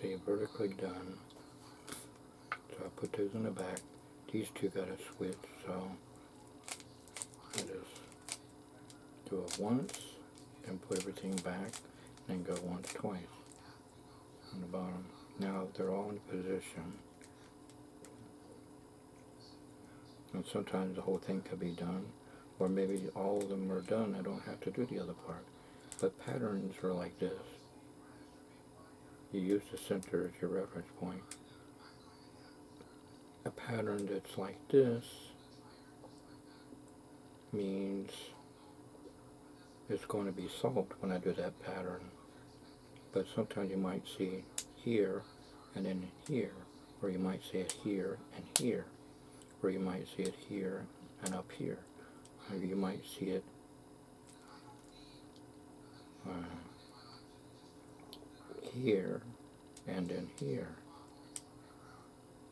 See, vertically done. So I put those in the back. These two got to switch, so I just do it once, then put everything back, then go once, twice on the bottom. Now they're all in position. And sometimes the whole thing could be done, or maybe all of them are done. I don't have to do the other part. But patterns are like this. You use the center as your reference point. A pattern that's like this means it's going to be solved when I do that pattern. But sometimes you might see here and then here, or you might see it here and here, or you might see it here and up here, or you might see it here and then here,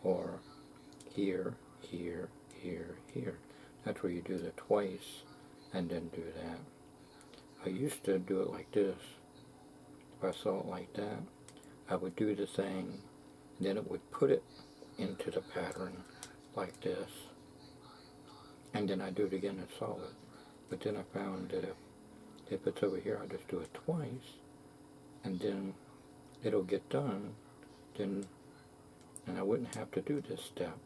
or here, here, here, here. That's where you do the twice and then do that. I used to do it like this. If I saw it like that, I would do the thing, then it would put it into the pattern like this, and then I do it again and solve it. But then I found that if it's over here, I just do it twice, and then it'll get done, then, and I wouldn't have to do this step.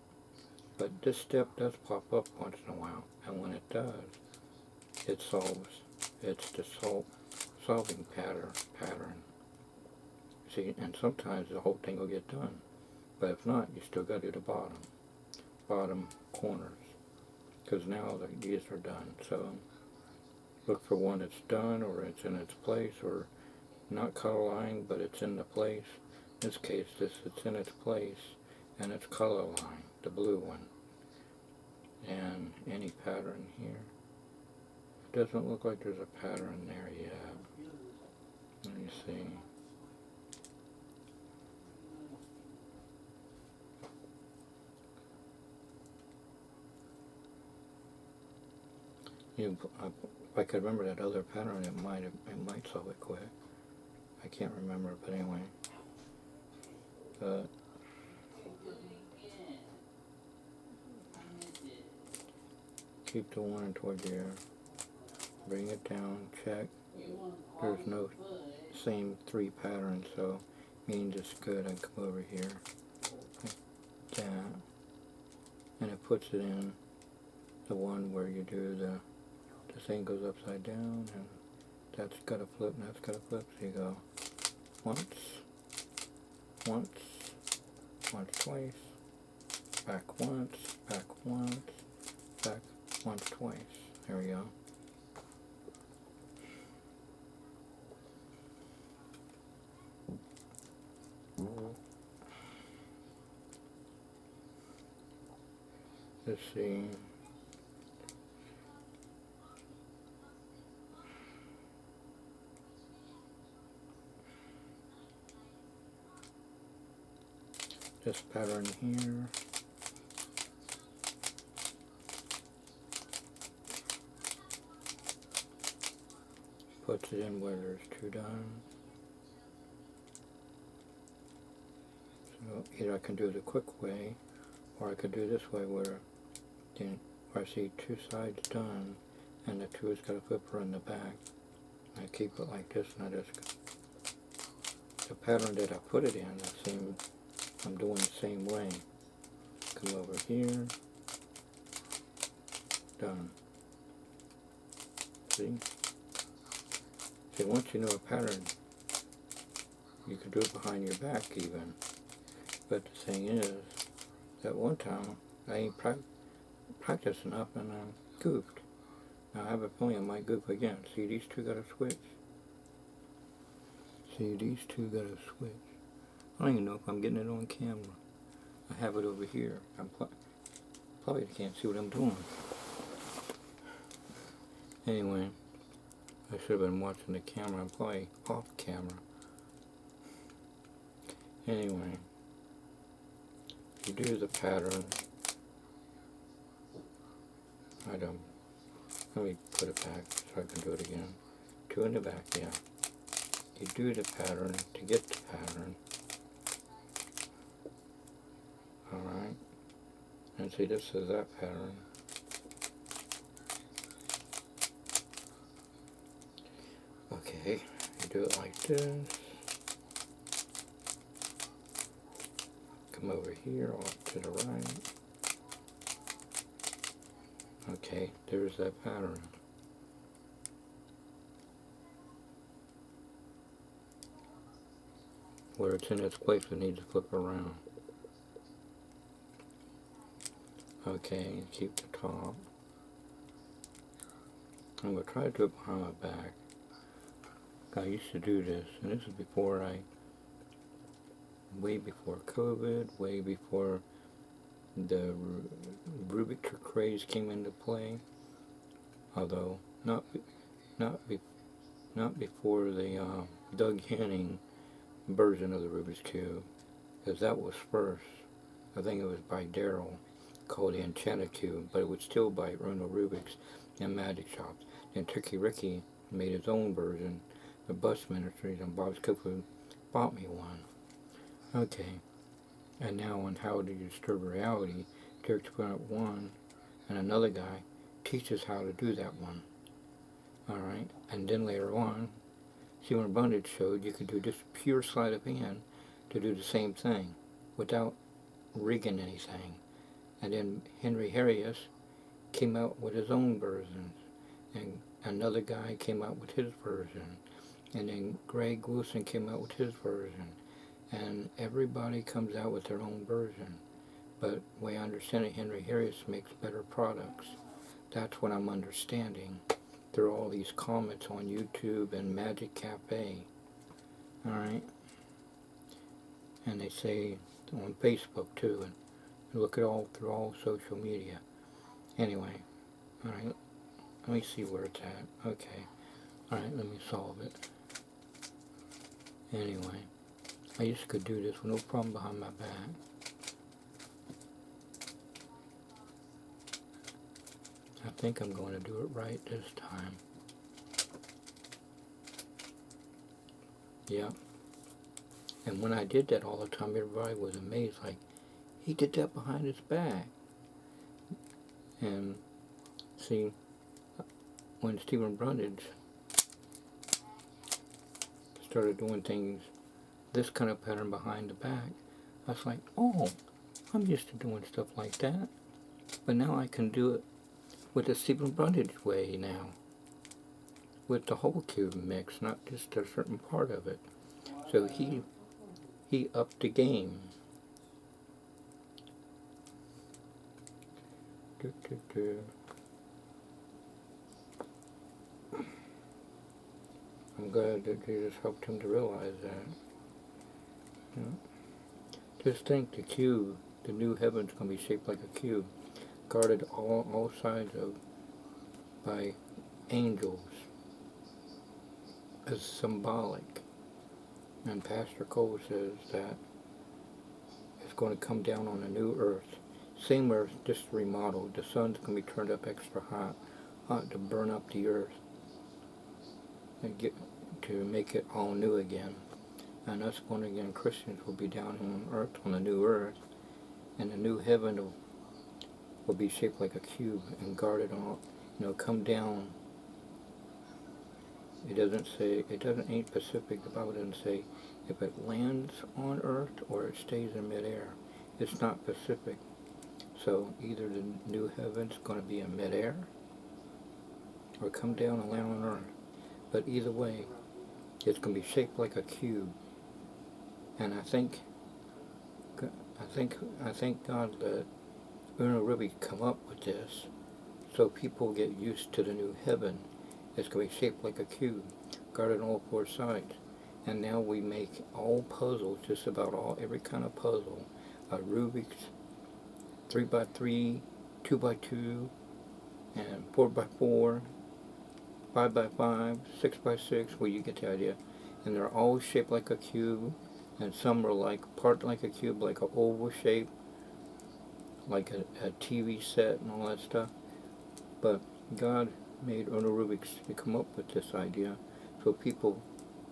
But this step does pop up once in a while, and when it does, it solves. It's the solving pattern. See, and sometimes the whole thing will get done, but if not, you still got to do the bottom corners, because now these are done. So look for one that's done, or it's in its place, or not color line, but it's in the place. In this case, it's in its place, and it's color line, the blue one. And any pattern here. It doesn't look like there's a pattern there yet. Let me see. If I could remember that other pattern, it might solve it quick. I can't remember, but anyway. Keep the one toward there. Bring it down. Check. There's no same three patterns, so means it's good. I come over here like that, and it puts it in the one where you do the thing goes upside down, and that's got to flip, and that's got to flip. So you go once, twice, back once, back once, twice. There we go. Let's see. This pattern here. Puts it in where there's two done. So either I can do it the quick way, or I could do this way where I see two sides done, and the two has got a flipper in the back. I keep it like this, and I just, the pattern that I put it in, I'm doing the same way. Come over here, done. See? See, once you know a pattern, you can do it behind your back even. But the thing is, that one time, I ain't practiced enough and I goofed. Now I have a feeling I might goof again. See, these two got to switch. See, these two got to switch. I don't even know if I'm getting it on camera. I have it over here. I'm probably can't see what I'm doing. Anyway, I should have been watching the camera. I'm probably off camera. Anyway, you do the pattern. Let me put it back so I can do it again. Two in the back, yeah. You do the pattern to get the pattern. Alright, and see, this is that pattern. Okay, you do it like this. Come over here, off to the right. Okay, there's that pattern. Where it's in its place, we need to flip around. Okay, keep the top. I'm going to try to do it behind my back. I used to do this, and this is before way before COVID, way before the Rubiks craze came into play. Although, not before the Doug Henning version of the Rubik's Cube, because that was first. I think it was by Daryl, called the Enchanted Cube, but it was still by Bruno Rubiks and Magic Shops. And Tricky Ricky made his own version, the Bus Ministries, and Bob's Cuckoo bought me one. Okay, and now on How to Disturb Reality, Derek put up one, and another guy teaches how to do that one. Alright, and then later on, Stephen Brundage showed you could do just pure sleight of hand to do the same thing without rigging anything. And then Henry Harris came out with his own versions, and another guy came out with his version, and then Greg Wilson came out with his version, and everybody comes out with their own version. But the way I understand it, Henry Harris makes better products. That's what I'm understanding through all these comments on YouTube and Magic Cafe. Alright? And they say on Facebook too, and look at all through all social media. Anyway, alright, let me see where it's at. Okay, alright, let me solve it. Anyway, I just could do this with no problem behind my back. I think I'm going to do it right this time. Yeah. And when I did that all the time, everybody was amazed, like, he did that behind his back. And see, when Stephen Brundage started doing things, this kind of pattern behind the back, I was like, oh, I'm used to doing stuff like that. But now I can do it with the Stephen Brundage way now. With the whole cube mix, not just a certain part of it. So he upped the game. I'm glad that Jesus helped him to realize that. Yeah. Just think, the cube, the new heaven's going to be shaped like a cube, guarded all sides of by angels, as symbolic. And Pastor Cole says that it's going to come down on a new earth. Same earth, just remodeled. The sun's going to be turned up extra hot to burn up the earth and to make it all new again. And us born again Christians will be down on earth, on the new earth, and the new heaven will be shaped like a cube and guarded on, come down. It doesn't say, ain't specific. The Bible doesn't say if it lands on earth or it stays in midair. It's not specific. So either the new heaven's going to be in midair or come down and land on earth. But either way, it's going to be shaped like a cube. And I think God let Bruno Rubiks come up with this so people get used to the new heaven. It's going to be shaped like a cube, guarded on all four sides. And now we make all puzzles, just about every kind of puzzle. Rubiks, 3x3, 2x2, and 4x4, 5x5, 6x6, well, you get the idea. And they're all shaped like a cube, and some are like part like a cube, like an oval shape, like a TV set and all that stuff. But God made Bruno Rubiks to come up with this idea so people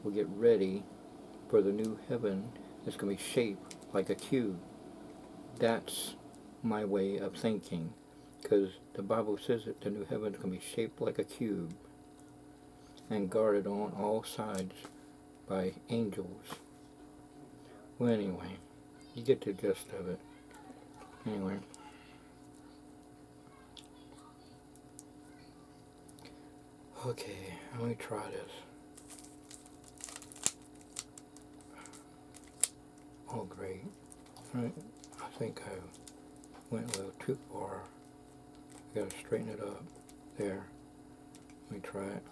will get ready for the new heaven that's going to be shaped like a cube. That's my way of thinking, because the Bible says that the new heaven is going to be shaped like a cube and guarded on all sides by angels. Well, anyway, you get the gist of it. Anyway. Okay, let me try this. Oh, great. I think I went a little too far. I gotta straighten it up. There. Let me try it.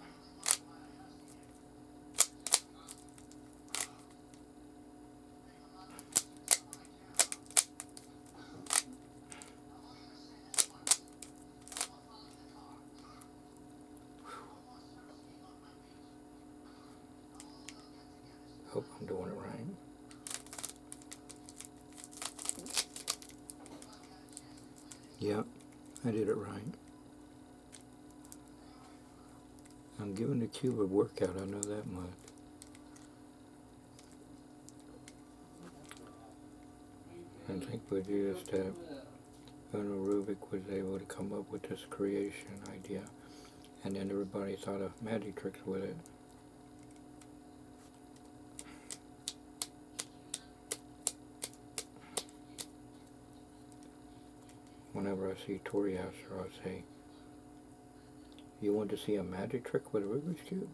Hope I'm doing it right. Yep, I did it right. I'm giving the cube a workout, I know that much. And thank you, Jesus, that Rubik was able to come up with this creation idea. And then everybody thought of magic tricks with it. Whenever I see Tori Asher, I'll say, you want to see a magic trick with a Rubik's Cube?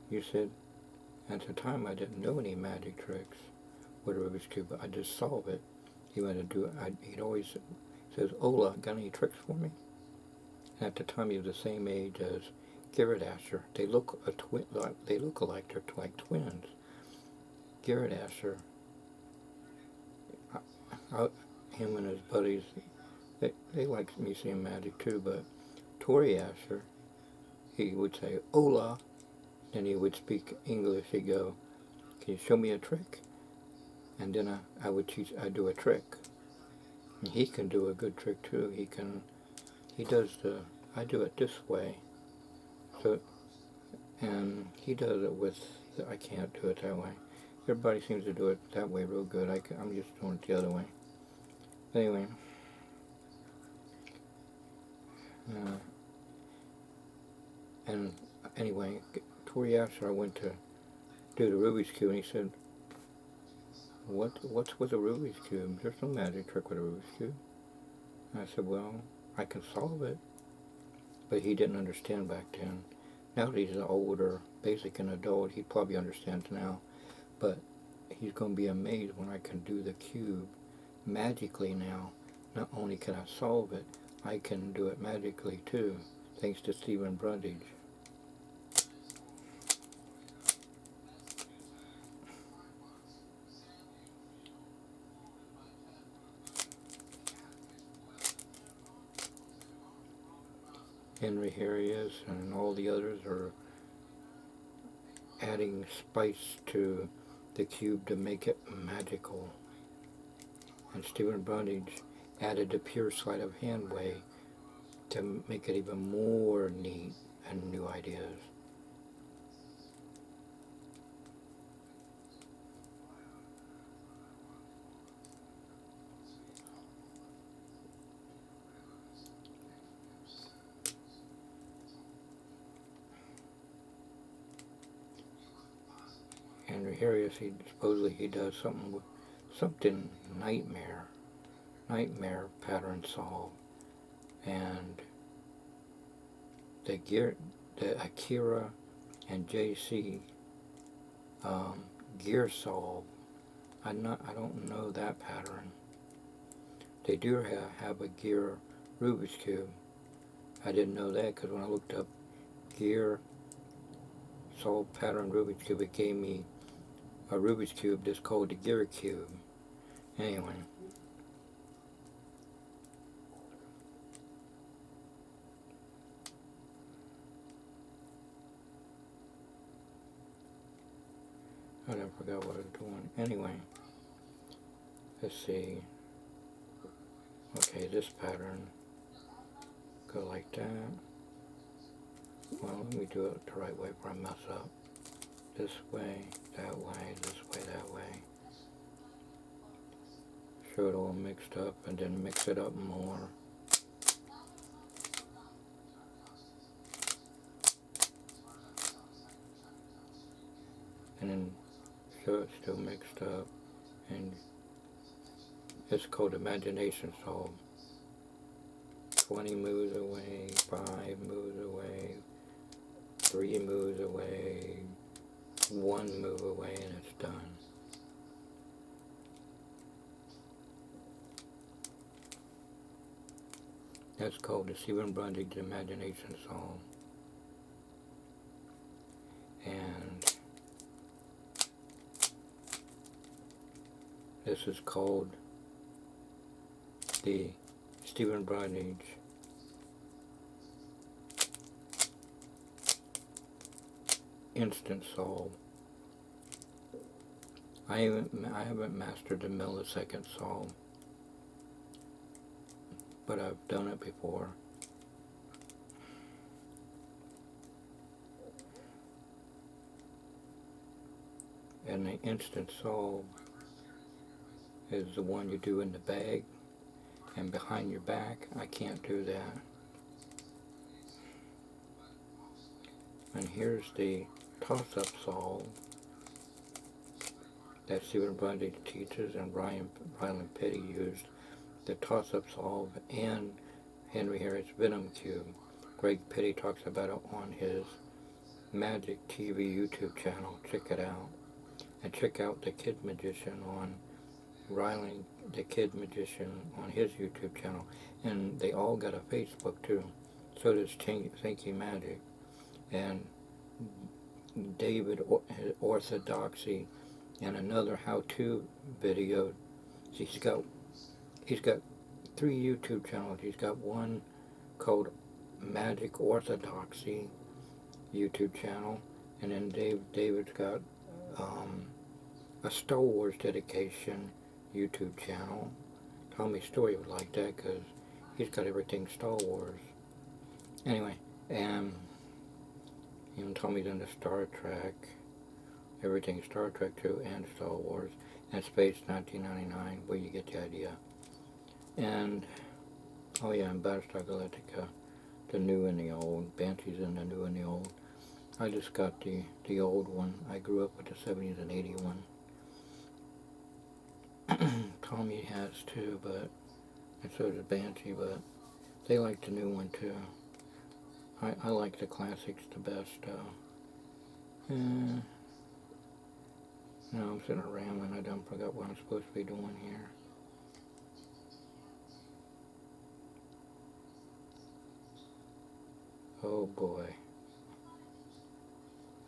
You said, at the time I didn't know any magic tricks with a Rubik's Cube, but I just solve it. He wanted to do it. He'd always says, Ola, got any tricks for me? And at the time he was the same age as Garrett Asher. They look alike, they're like twins. Garrett Asher, him and his buddies, they like me seeing magic too, but Tori Asher, he would say, Ola, and he would speak English. He'd go, can you show me a trick? And then I'd do a trick. And he can do a good trick too. I do it this way. So, and he does it with, I can't do it that way. Everybody seems to do it that way real good. I'm just doing it the other way. Anyway. And anyway, Tori Asher, I went to do the Rubik's Cube, and he said, what's with a Rubik's Cube? There's no magic trick with a Rubik's Cube. And I said, well, I can solve it. But he didn't understand back then. Now that he's an older, basic and adult, he probably understands now. But he's going to be amazed when I can do the cube magically now. Not only can I solve it, I can do it magically too, thanks to Stephen Brundage. Henry Harrius and all the others are adding spice to the cube to make it magical. And Stephen Brundage added the pure sleight of hand way to make it even more neat and new ideas. Henry Harrius, supposedly he does something nightmare pattern solve, and the Akira and JC gear solve. I don't know that pattern. They do have a gear Rubik's Cube. I didn't know that because when I looked up gear solve pattern Rubik's Cube, it gave me a Rubik's Cube that's called the Gear Cube. Anyway. I forgot what I was doing. Anyway. Let's see. Okay, this pattern. Go like that. Well, let me do it the right way before I mess up. This way, that way, this way, that way. show it all mixed up, and then mix it up more. And then show it still mixed up, and it's called imagination solve. 20 moves away, 5 moves away, 3 moves away, 1 move away, and it's done. That's called the Stephen Brundage Imagination Solve. And this is called the Stephen Brundage Instant Solve. I haven't mastered the millisecond solve, but I've done it before. And the instant solve is the one you do in the bag and behind your back. I can't do that. And here's the toss-up solve that Stephen Brundage teaches, and Ryland Petty used the toss-up solve and Henry Harris Venom Cube. Greg Petty talks about it on his Magic TV YouTube channel. Check it out. And check out the Kid Magician on Ryland, the Kid Magician on his YouTube channel. And they all got a Facebook too. So does Thinky Magic. And David Orthodoxy, and another how-to video. He's got 3 YouTube channels. He's got one called Magic Orthodoxy YouTube channel, and then David's got a Star Wars dedication YouTube channel. Tommy Story would like that because he's got everything Star Wars. Anyway, and even Tommy's into Star Trek, everything Star Trek too, and Star Wars, and Space 1999, where you get the idea. And, oh yeah, and Battlestar Galactica, the new and the old, Banshee's in the new and the old. I just got the old one. I grew up with the 70s and 81. Tommy has too, but, and so does Banshee, but they like the new one too. I like the classics the best. No, I'm sitting around and I done forgot what I'm supposed to be doing here. Oh boy.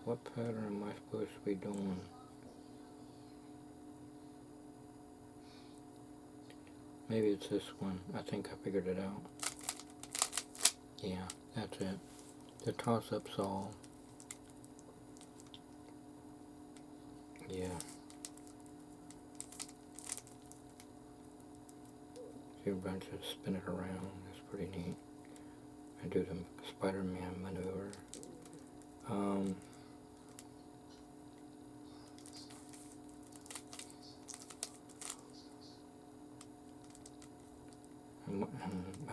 What pattern am I supposed to be doing? Maybe it's this one. I think I figured it out. Yeah, that's it. The toss-up solve. Yeah. See a bunch of spin it around. That's pretty neat. I do the Spider-Man maneuver.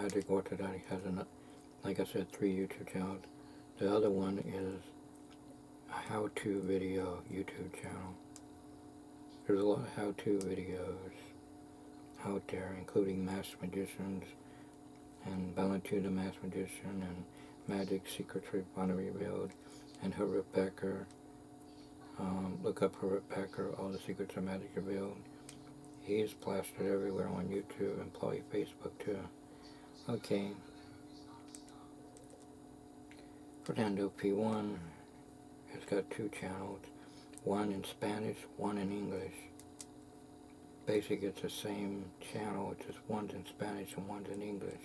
Magic Orthodox has, like I said, 3 YouTube channels. The other one is a how-to video YouTube channel. There's a lot of how-to videos out there, including Masked Magicians and Valentine the Masked Magician and Magic Secrets Finally Revealed and Herbert Becker. Look up Herbert Becker, All the Secrets of Magic Revealed. He's plastered everywhere on YouTube and probably Facebook too. Okay. Fernando P1 has got 2 channels, one in Spanish, one in English. Basically it's the same channel, it's just one's in Spanish and one's in English.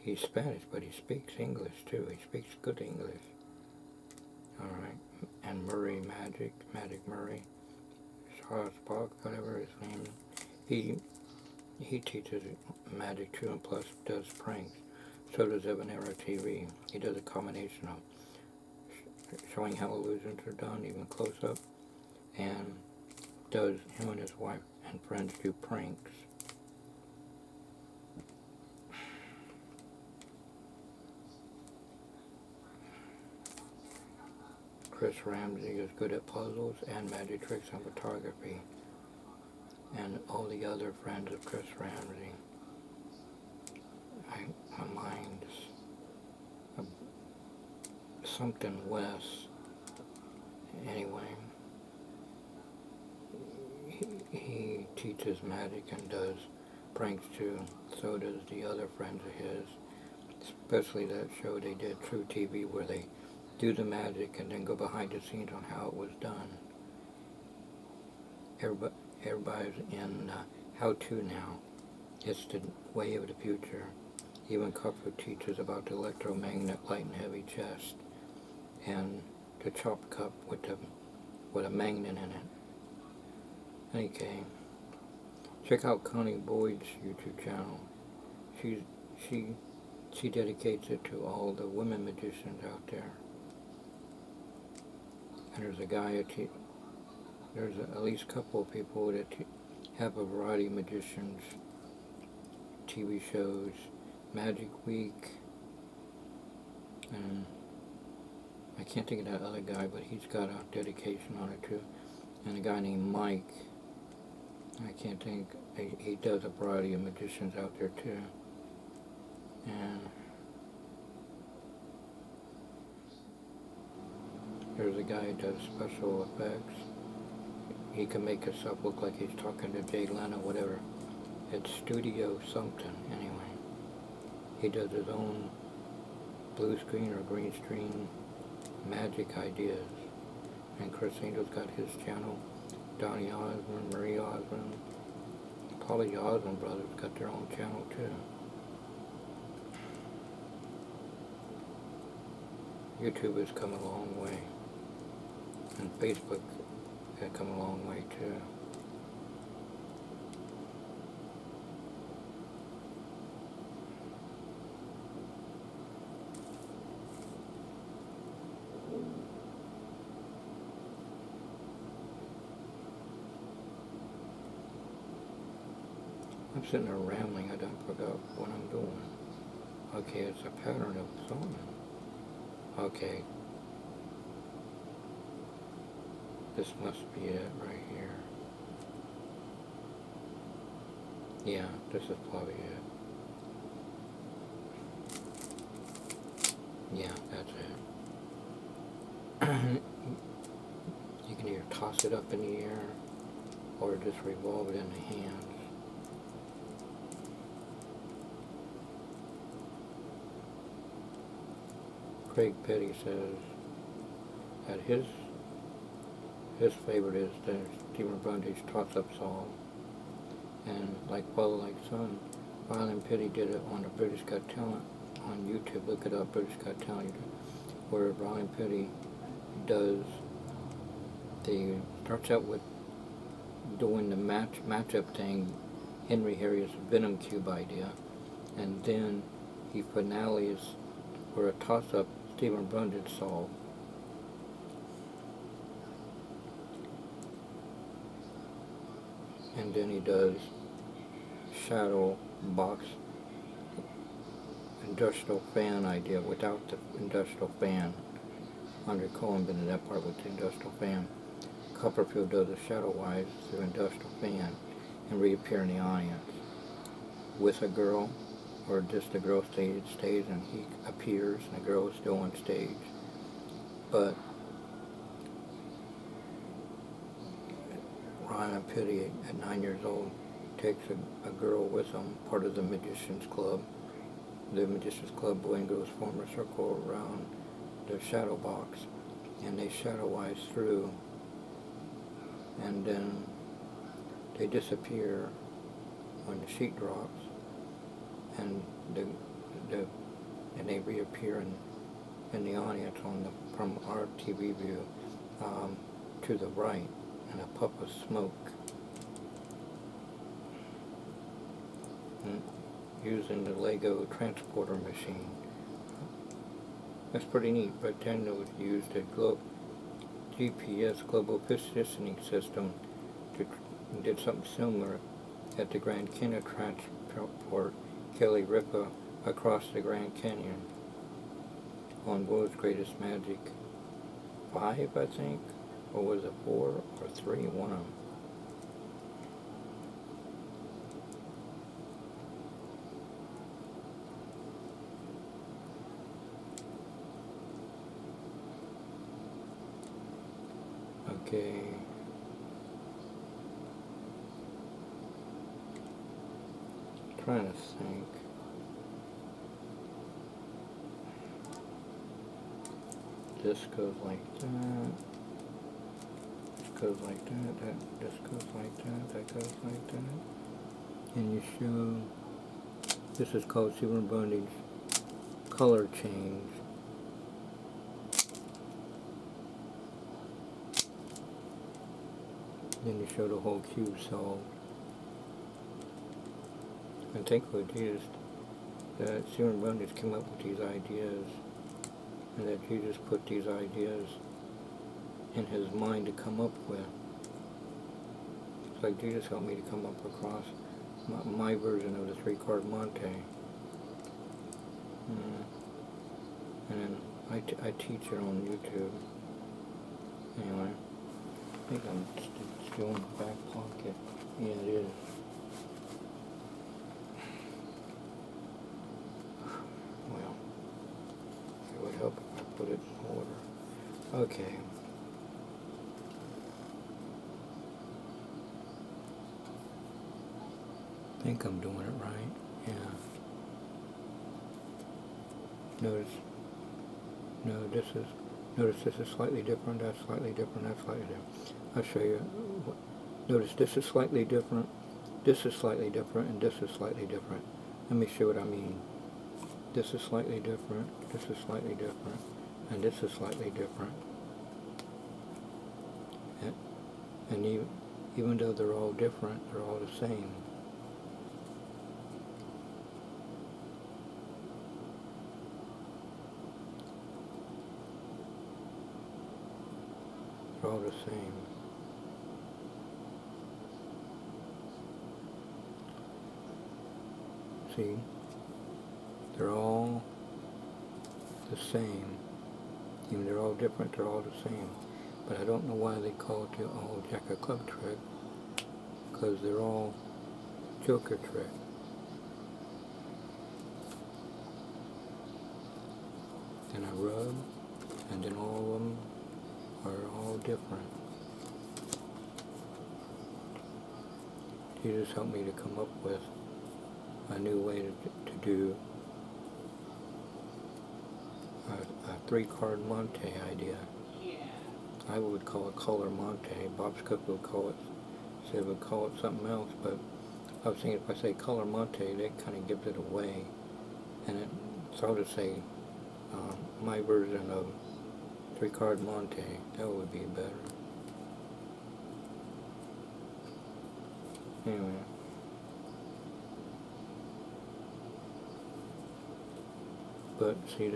He's Spanish, but he speaks English too. He speaks good English. Alright. And Murray Magic Murray, Charles Spock, whatever his name is. He teaches magic too, and plus does pranks. So does Evanero TV. He does a combination of showing how illusions are done, even close up, and him and his wife and friends do pranks. Chris Ramsey is good at puzzles and magic tricks and photography. And all the other friends of Chris Ramsey. My mind's something Wes. Anyway, he teaches magic and does pranks too. So does the other friends of his. Especially that show they did, True TV, where they do the magic and then go behind the scenes on how it was done. Everybody's in how-to now. It's the way of the future. Even Cupper teaches about the electromagnet, light and heavy chest, and the chop cup with a magnet in it. Okay, check out Connie Boyd's YouTube channel. She dedicates it to all the women magicians out there. And there's a guy there's at least a couple of people that have a variety of magicians, TV shows, Magic Week, and I can't think of that other guy, but he's got a dedication on it too. And a guy named Mike, I can't think, he does a variety of magicians out there too. And there's a guy who does special effects. He can make himself look like he's talking to Jay Leno, whatever. It's Studio something, anyway. He does his own blue screen or green screen magic ideas. And Chris Angel's got his channel. Donnie Osmond, Marie Osmond, Polly Osmond brothers got their own channel too. YouTube has come a long way. And Facebook has come a long way too. I'm sitting there rambling, I done forgot what I'm doing. Okay, it's a pattern of song. Okay. This must be it right here. Yeah, this is probably it. Yeah, that's it. You can either toss it up in the air or just revolve it in the hands. Craig Petty says that his favorite is the Stephen Brundage toss-up song. And like Father Like Son, Violin Petty did it on the British Got Talent on YouTube. Look it up, British Got Talent, where Violin Petty starts out with doing the matchup thing, Henry Harriet's Venom Cube idea, and then he finales for a toss-up Stephen Brundage solved. And then he does shadow box industrial fan idea without the industrial fan. Andre Cohen been in that part with the industrial fan. Copperfield does a shadow wise through industrial fan and reappear in the audience with a girl, or just the girl stays and he appears and the girl is still on stage. But Ryan Petty, at 9 years old, takes a girl with him, part of the Magicians Club. The Magicians Club, boy and girls form a circle around the shadow box, and they shadow-wise through, and then they disappear when the sheet drops, and they reappear in the audience from our TV view to the right, in a puff of smoke, and using the Lego transporter machine. That's pretty neat. But then it was used a GPS global positioning system did something similar at the Grand Canyon Transport Kelly Ripa across the Grand Canyon on World's Greatest Magic 5, I think, or was it 4 or 3, one of them. Okay. Trying to think. This goes like that. This goes like that. This goes like that. That goes like that. And you show. This is called Silver Bondage color change. Then you show the whole cube solved. And thankfully Jesus, that Silver Bondage came up with these ideas, and that Jesus put these ideas in his mind to come up with. It's like Jesus helped me to come up across my version of the 3-card Monte. And then I teach it on YouTube. Anyway, I think I'm still in the back pocket. Yeah, it is. Well, it would help if I put it in order. Okay. I think I'm doing it right. Yeah. Notice this is slightly different, that's slightly different, that's slightly different. I'll show you. Notice this is slightly different, this is slightly different, and this is slightly different. Let me show what I mean. This is slightly different, this is slightly different, and this is slightly different. And even though they're all different, they're all the same. They're all the same. See? They're all the same. Even they're all different, they're all the same. But I don't know why they call it the all Jack of Club trick, because they're all Joker trick. Then I rub, and then all of them are all different. Jesus helped me to come up with a new way to do a 3-card Monte idea. I would call it color Monte. Bob's Cook would call it, say would call it something else, but I was thinking if I say color Monte, that kind of gives it away. And so I'll just say my version of 3-card Monte. That would be better. Anyway. But see,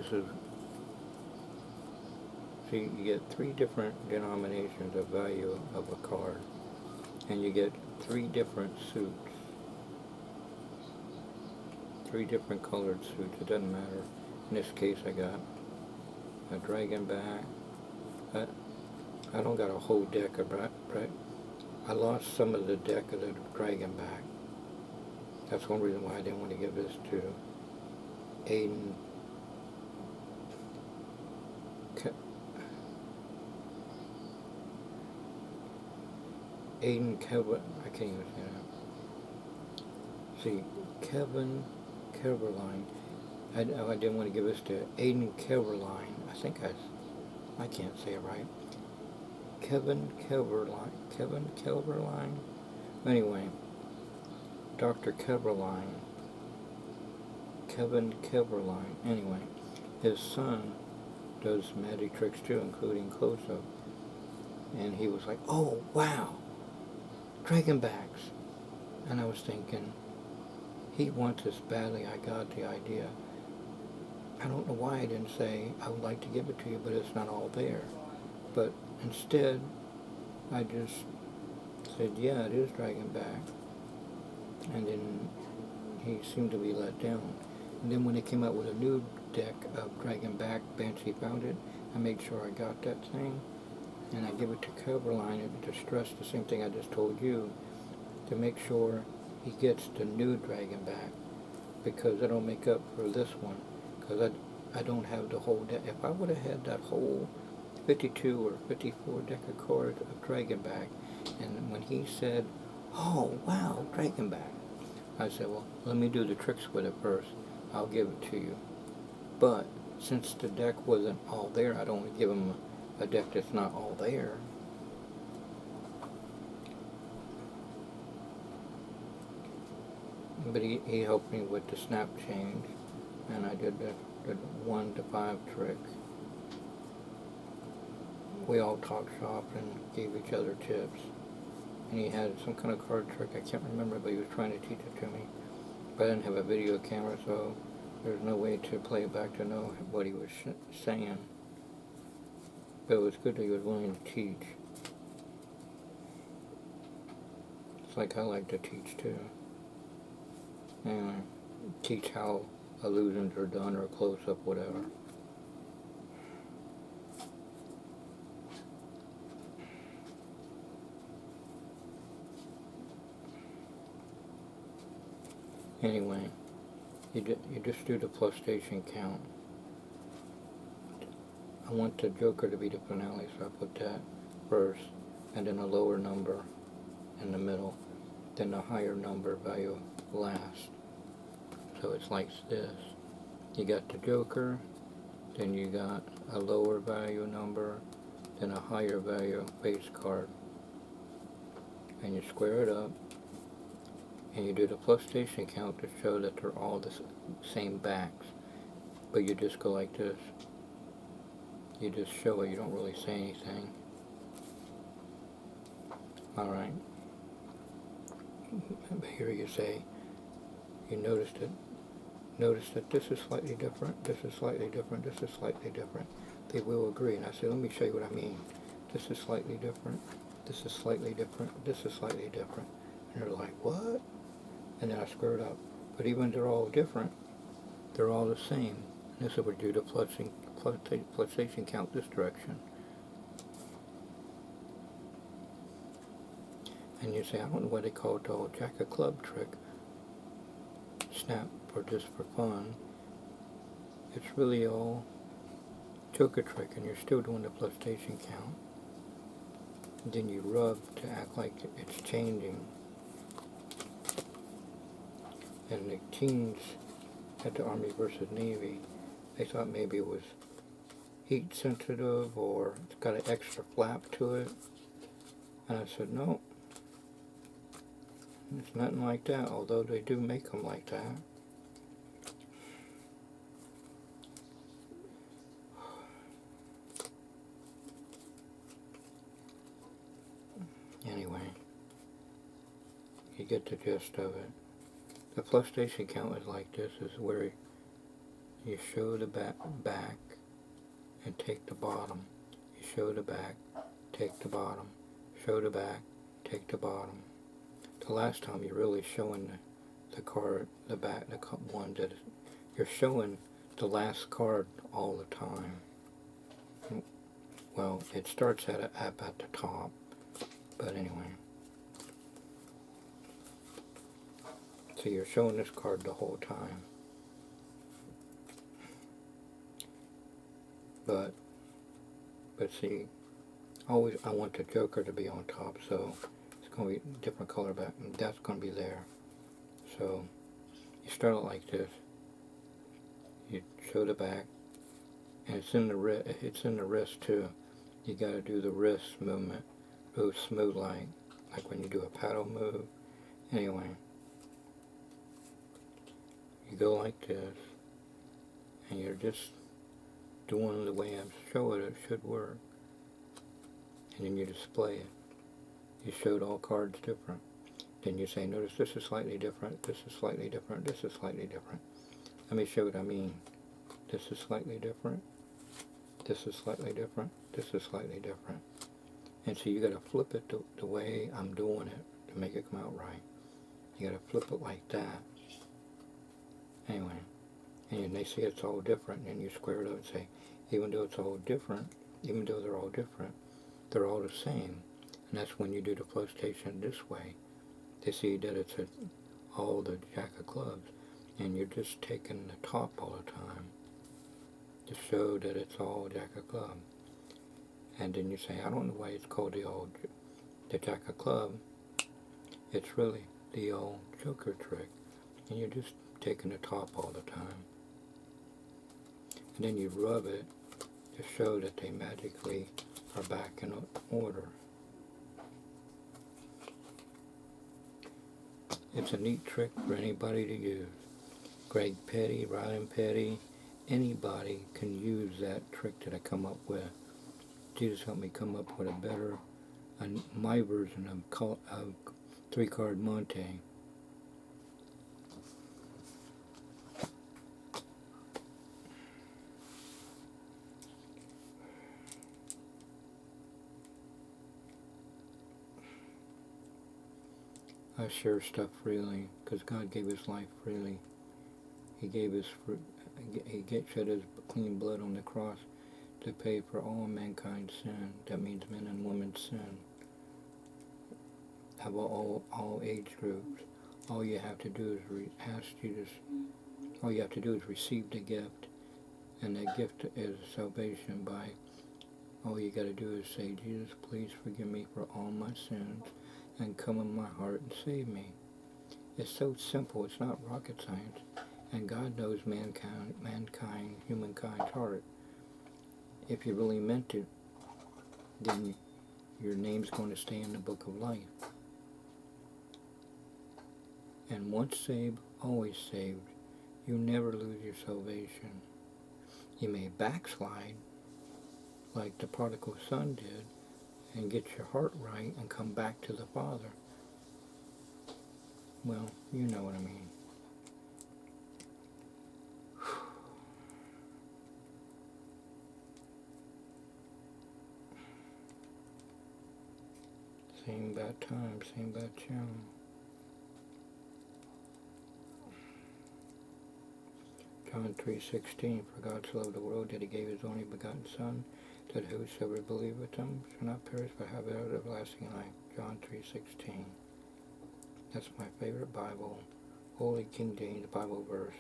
you get 3 different denominations of value of a card, and you get 3 different suits, 3 different colored suits. It doesn't matter. In this case, I got a dragon back. I don't got a whole deck of I lost some of the deck of the dragon back. That's one reason why I didn't want to give this to Aiden. Kevin, I can't even say that. See, Kevin Keverline. I didn't want to give this to Aiden Keverline. I can't say it right. Kevin Keverline. Anyway, Dr. Keverline. Kevin Keverline. Anyway, his son does magic tricks too, including close-up. And he was like, oh, wow, dragon backs. And I was thinking, he wants this badly, I got the idea. I don't know why I didn't say, I would like to give it to you, but it's not all there. But instead, I just said, yeah, it is dragging back. And then he seemed to be let down. And then when they came out with a new deck of dragging back, Banshee found it. I made sure I got that thing. And I give it to Coverline to stress the same thing I just told you, to make sure he gets the new dragon back, because it'll make up for this one. Because I don't have the whole deck. If I would have had that whole 52 or 54 deck of cards of dragon back, and when he said, oh wow, dragon back, I said, well, let me do the tricks with it first. I'll give it to you. But since the deck wasn't all there, I don't want to give him a deck that's not all there. But he helped me with the snap change, and I did the 1 to 5 trick. We all talked shop and gave each other tips. And he had some kind of card trick, I can't remember, but he was trying to teach it to me. But I didn't have a video camera, so there's no way to play it back to know what he was saying. But it was good that he was willing to teach. It's like I like to teach too. And teach how illusions are done, or close-up, whatever. Anyway, you just do the plus station count. I want the Joker to be the finale, so I put that first, and then a lower number in the middle, then a higher number value last. So it's like this. You got the Joker, then you got a lower value number, then a higher value base card. And you square it up, and you do the plus station count to show that they're all the same backs. But you just go like this. You just show it, you don't really say anything. Alright. Here you say, you notice that this is slightly different, this is slightly different, this is slightly different. They will agree. And I say, let me show you what I mean. This is slightly different, this is slightly different, this is slightly different. And they're like, what? And then I square it up. But even they're all different, they're all the same. And this is what we do the plus station count this direction. And you say, I don't know what they call it, the Jack of Club trick. Snap for just for fun. It's really all Joker trick, and you're still doing the plus station count. And then you rub to act like it's changing. And the teens at the Army versus Navy, they thought maybe it was heat sensitive or it's got an extra flap to it. And I said, no, it's nothing like that, although they do make them like that. Anyway, you get the gist of it. The plus station count is like this, is where you show the back and take the bottom. You show the back, take the bottom. Show the back, take the bottom. The last time you're really showing the card, the back, the one that you're showing the last card all the time. Well, it starts at the top, but anyway. So you're showing this card the whole time. But see, always I want the Joker to be on top, so it's going to be different color back, and that's going to be there. So you start it like this. You show the back, and it's in the wrist too. You got to do the wrist movement, real smooth, like when you do a paddle move. Anyway, you go like this, and you're just doing the way I'm showing it should work. And then you display it. You showed all cards different. Then you say, notice this is slightly different, this is slightly different, this is slightly different. Let me show what I mean. This is slightly different, this is slightly different, this is slightly different. And so you got to flip it the way I'm doing it to make it come out right. You got to flip it like that. Anyway, and they say it's all different, and you square it up and say, even though it's all different, even though they're all different, they're all the same. And that's when you do the fluxation this way. They see that it's all the jack of clubs, and you're just taking the top all the time to show that it's all jack of clubs. And then you say, I don't know why it's called the jack of club. It's really the old joker trick. And you're just taking the top all the time. And then you rub it to show that they magically are back in order. It's a neat trick for anybody to use. Greg Petty, Ryan Petty, anybody can use that trick that I come up with. Jesus helped me come up with my version of 3-card Monte. I share stuff freely because God gave His life freely. He shed His clean blood on the cross to pay for all mankind's sin. That means men and women's sin. Of all age groups. All you have to do is receive the gift, and that gift is salvation. All you got to do is say, Jesus, please forgive me for all my sins, and come in my heart and save me. It's so simple. It's not rocket science, and God knows humankind's heart. If you really meant it, then your name's going to stay in the book of life. And once saved, always saved. You never lose your salvation. You may backslide, like the prodigal son did, and get your heart right and come back to the Father. Well, you know what I mean. Same bad time, same bad channel. John 3:16, for God so loved the world that He gave His only begotten Son, that whosoever believeth Him shall not perish but have everlasting life. John 3:16. That's my favorite Bible, Holy King James Bible verse.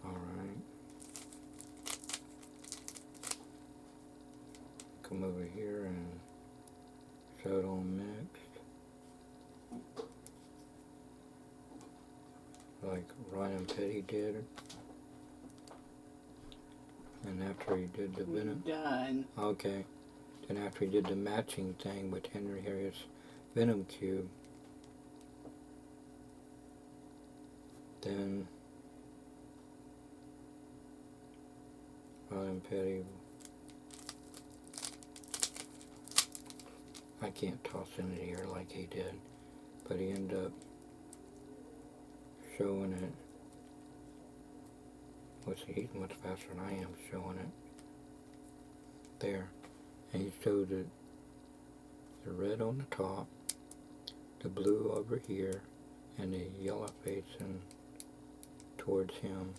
Alright. Come over here and show it all mixed. Like Ryan Petty did. And after he did the venom. Done. Okay. Then after he did the matching thing with Henry Harris Venom Cube, then Ryan Petty, I can't toss in the air like he did, but he ended up showing it. He's much faster than I am showing it. There. And he showed it, the red on the top, the blue over here, and the yellow facing towards him.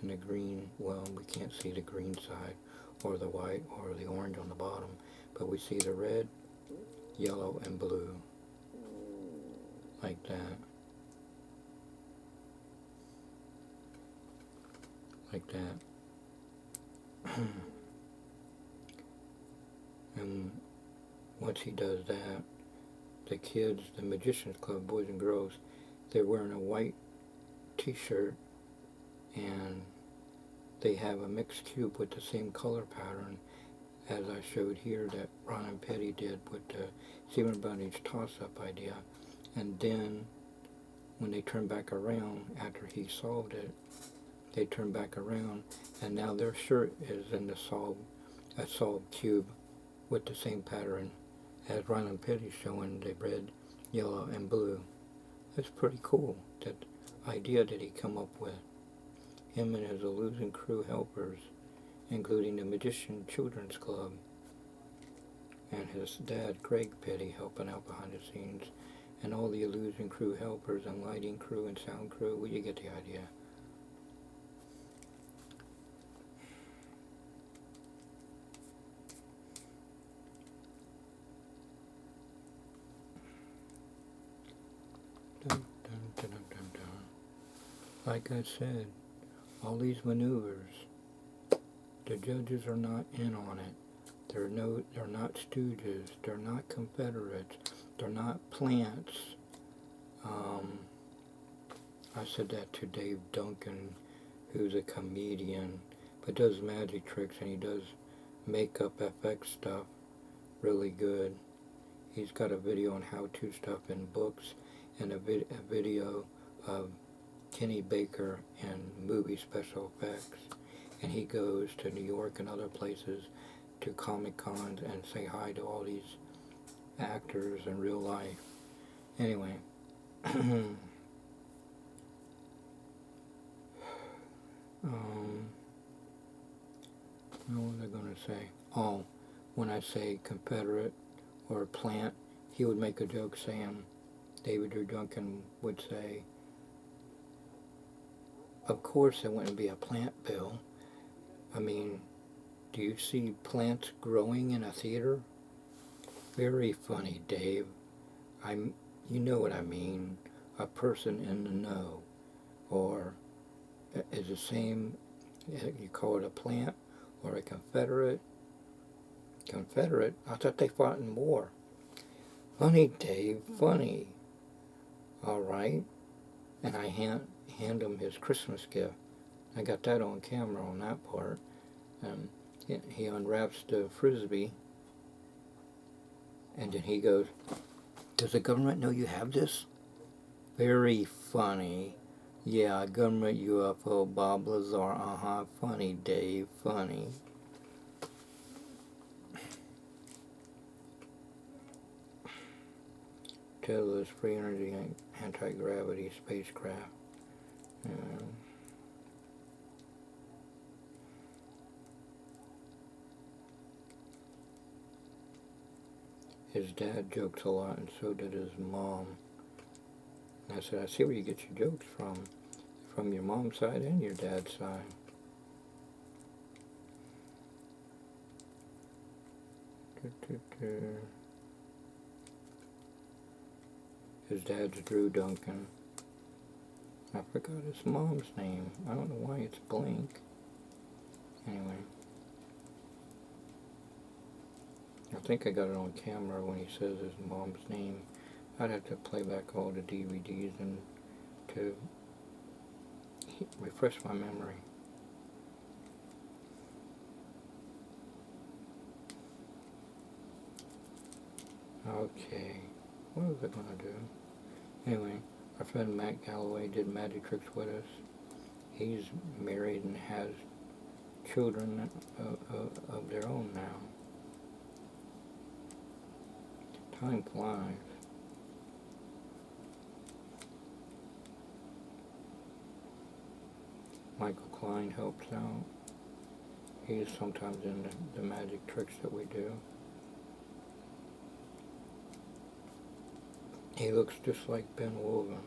And the green, well, we can't see the green side, or the white, or the orange on the bottom, but we see the red, yellow, and blue, like that. Like that. And once he does that, the kids, the Magicians Club, boys and girls, they're wearing a white t-shirt, and they have a mixed cube with the same color pattern as I showed here that Ron and Petty did with the Stephen Bunny's toss-up idea. And then when they turn back around after he solved it, they turn back around And now their shirt is in a solid cube with the same pattern as Ryland Petty, showing the red, yellow, and blue. That's pretty cool, that idea that he come up with. Him and his Illusion Crew helpers, including the Magician Children's Club, and his dad, Greg Petty, helping out behind the scenes, and all the Illusion Crew helpers and lighting crew and sound crew. Well, you get the idea. Dun, dun, dun, dun, dun, dun. Like I said, all these maneuvers, the judges are not in on it. They're not stooges. They're not Confederates. They're not plants. I said that to Dave Duncan, who's a comedian, but does magic tricks, and he does makeup FX stuff really good. He's got a video on how-to stuff in books, and a video of Kenny Baker and movie special effects. And he goes to New York and other places to Comic Cons and say hi to all these actors in real life. Anyway, what was I going to say? Oh, when I say Confederate or plant, he would make a joke saying, David Drew Duncan would say, of course it wouldn't be a plant, Bill. I mean, do you see plants growing in a theater? Very funny, Dave. You know what I mean. A person in the know. Or is the same, you call it a plant or a Confederate? Confederate? I thought they fought in war. Funny, Dave, funny. All right. And I hand him his Christmas gift. I got that on camera on that part. He unwraps the Frisbee, and then he goes, does the government know you have this? Very funny. Yeah, government UFO, Bob Lazar. Funny, Dave, funny. Tesla's free energy anti-gravity spacecraft. His dad jokes a lot, and so did his mom. And I said, I see where you get your jokes from your mom's side and your dad's side. His dad's Drew Duncan. I forgot his mom's name. I don't know why it's blank. Anyway. I think I got it on camera when he says his mom's name. I'd have to play back all the DVDs and to refresh my memory. Okay, what was I going to do? Anyway, our friend Matt Galloway did magic tricks with us. He's married and has children of their own now. Time flies. Michael Klein helps out. He's sometimes in the magic tricks that we do. He looks just like Ben Woven.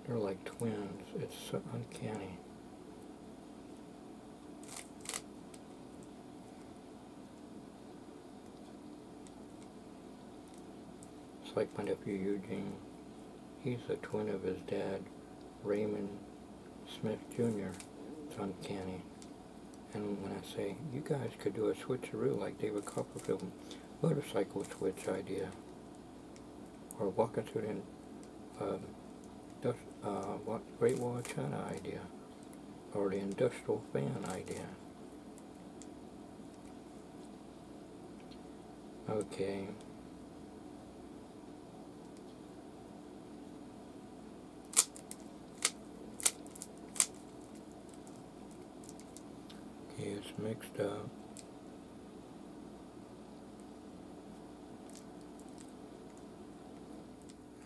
They're like twins. It's so uncanny. It's like my nephew Eugene. He's a twin of his dad, Raymond Smith Jr. It's uncanny. And when I say, you guys could do a switcheroo like David Copperfield motorcycle switch idea, or walking through the Great Wall of China idea, or the industrial fan idea. Okay. It's mixed up.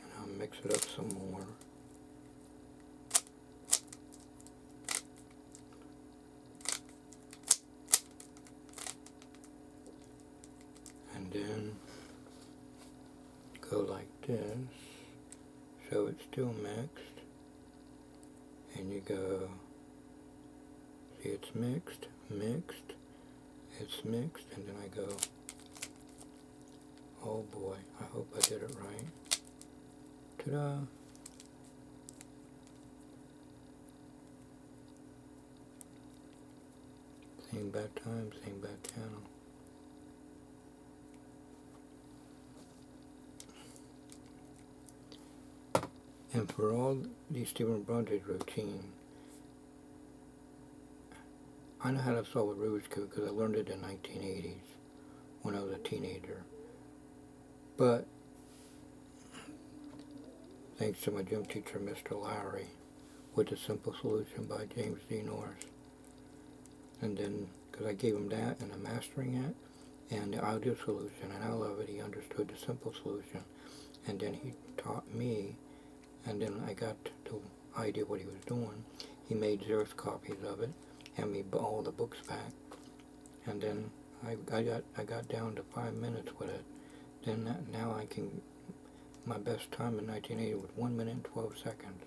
And I'll mix it up some more. And then go like this, so it's still mixed. And you go, see, it's mixed, mixed, it's mixed, and then I go, oh boy, I hope I did it right. Ta-da! Same bad time, same bad channel. And for all these Stephen Bronte's routine, I know how to solve a Rubik's Cube because I learned it in the 1980s when I was a teenager. But thanks to my gym teacher, Mr. Lowry, with The Simple Solution by James D. Norris. And then, because I gave him that and the mastering it and the audio solution, and I love it, he understood the simple solution. And then he taught me, and then I got the idea what he was doing. He made Xerox copies of it, and me all the books back. And then I got down to 5 minutes with it. Then now I can, my best time in 1980 was 1 minute and 12 seconds.